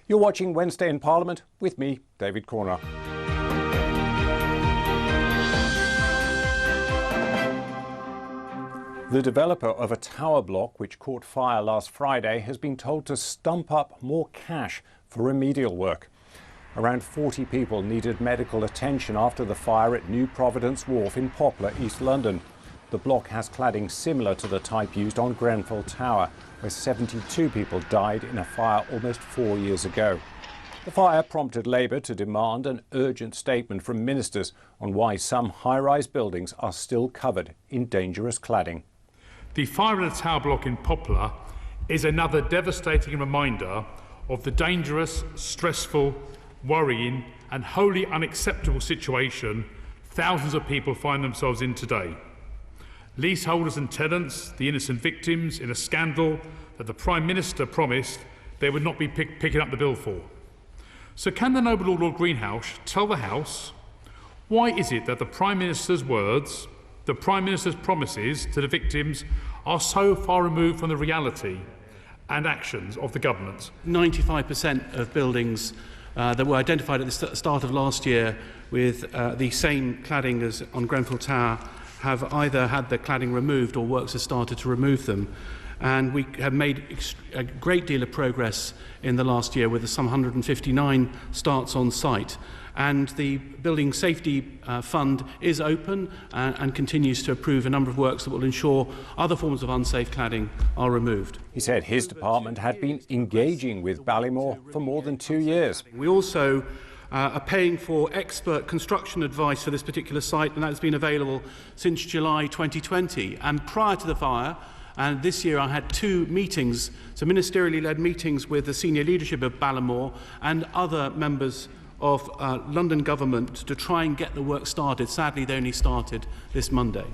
You're watching Wednesday in Parliament with me, David Corner. The developer of a tower block which caught fire last Friday has been told to stump up more cash for remedial work. Around 40 people needed medical attention after the fire at New Providence Wharf in Poplar, East London. The block has cladding similar to the type used on Grenfell Tower, where 72 people died in a fire almost 4 years ago. The fire prompted Labour to demand an urgent statement from ministers on why some high-rise buildings are still covered in dangerous cladding. The fire in the tower block in Poplar is another devastating reminder of the dangerous, stressful, worrying and wholly unacceptable situation thousands of people find themselves in today. Leaseholders and tenants, the innocent victims in a scandal that the Prime Minister promised they would not be picking up the bill for. So can the noble Lord Greenhalgh tell the House why is it that the Prime Minister's words, the Prime Minister's promises to the victims are so far removed from the reality and actions of the government? 95% of buildings that were identified at the start of last year with the same cladding as on Grenfell Tower have either had the cladding removed or works have started to remove them. And we have made a great deal of progress in the last year with some 159 starts on site. And the Building Safety Fund is open and continues to approve a number of works that will ensure other forms of unsafe cladding are removed. He said his department had been engaging with Ballymore for more than 2 years. We also are paying for expert construction advice for this particular site, and that has been available since July 2020. And prior to the fire, and this year I had 2 meetings, so ministerially led meetings with the senior leadership of Ballymore and other members of London Government to try and get the work started. Sadly, they only started this Monday.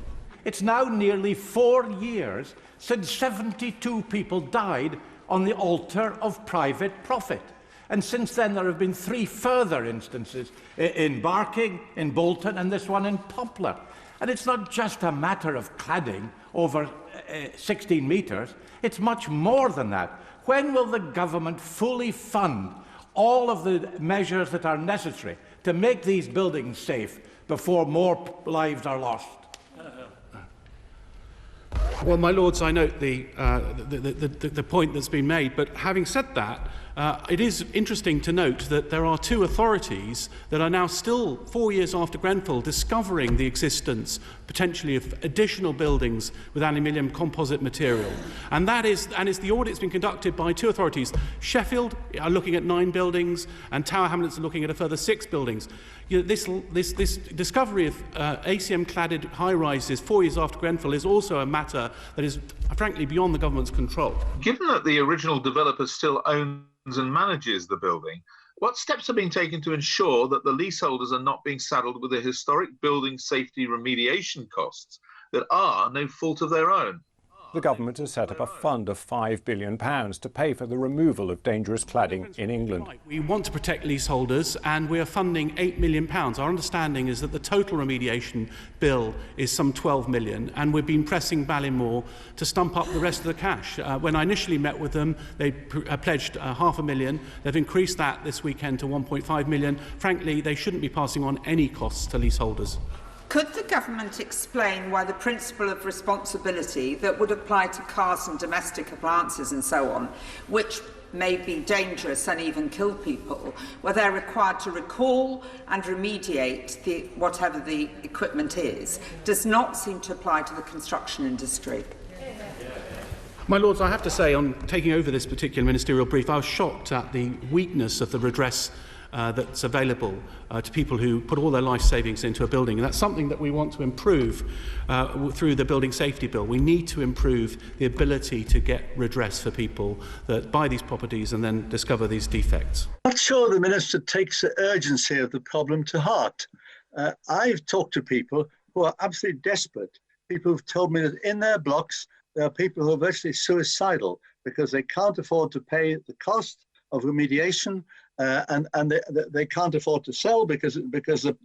It's now nearly 4 years since 72 people died on the altar of private profit. And since then, there have been 3 further instances in Barking, in Bolton, and this one in Poplar. And it's not just a matter of cladding over 16 metres. It's much more than that. When will the government fully fund all of the measures that are necessary to make these buildings safe before more lives are lost? Well, my lords, I note the point that's been made, but having said that, it is interesting to note that there are 2 authorities that are now still 4 years after Grenfell discovering the existence potentially of additional buildings with aluminium composite material, and the audit's been conducted by 2 authorities. Sheffield are looking at 9 buildings, and Tower Hamlets are looking at a further 6 buildings. You know, this discovery of ACM-cladded high-rises 4 years after Grenfell is also a matter that is, frankly, beyond the government's control. Given that the original developer still owns and manages the building, what steps have been taken to ensure that the leaseholders are not being saddled with the historic building safety remediation costs that are no fault of their own? The government has set up a fund of £5 billion to pay for the removal of dangerous cladding in England. We want to protect leaseholders, and we are funding £8 million. Our understanding is that the total remediation bill is some £12 million, and we've been pressing Ballymore to stump up the rest of the cash. When I initially met with them, they pledged £500,000. They've increased that this weekend to £1.5 million. Frankly, they shouldn't be passing on any costs to leaseholders. Could the government explain why the principle of responsibility that would apply to cars and domestic appliances and so on, which may be dangerous and even kill people, where they're required to recall and remediate whatever the equipment is, does not seem to apply to the construction industry? My lords, I have to say, on taking over this particular ministerial brief, I was shocked at the weakness of the redress that's available to people who put all their life savings into a building. And that's something that we want to improve through the Building Safety Bill. We need to improve the ability to get redress for people that buy these properties and then discover these defects. I'm not sure the Minister takes the urgency of the problem to heart. I've talked to people who are absolutely desperate, people who've told me that in their blocks there are people who are virtually suicidal because they can't afford to pay the cost of remediation, and they can't afford to sell because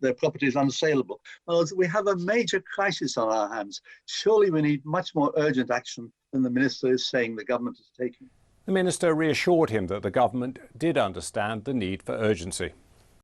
their property is unsaleable. Well, we have a major crisis on our hands. Surely we need much more urgent action than the Minister is saying the government is taking. The minister reassured him that the government did understand the need for urgency.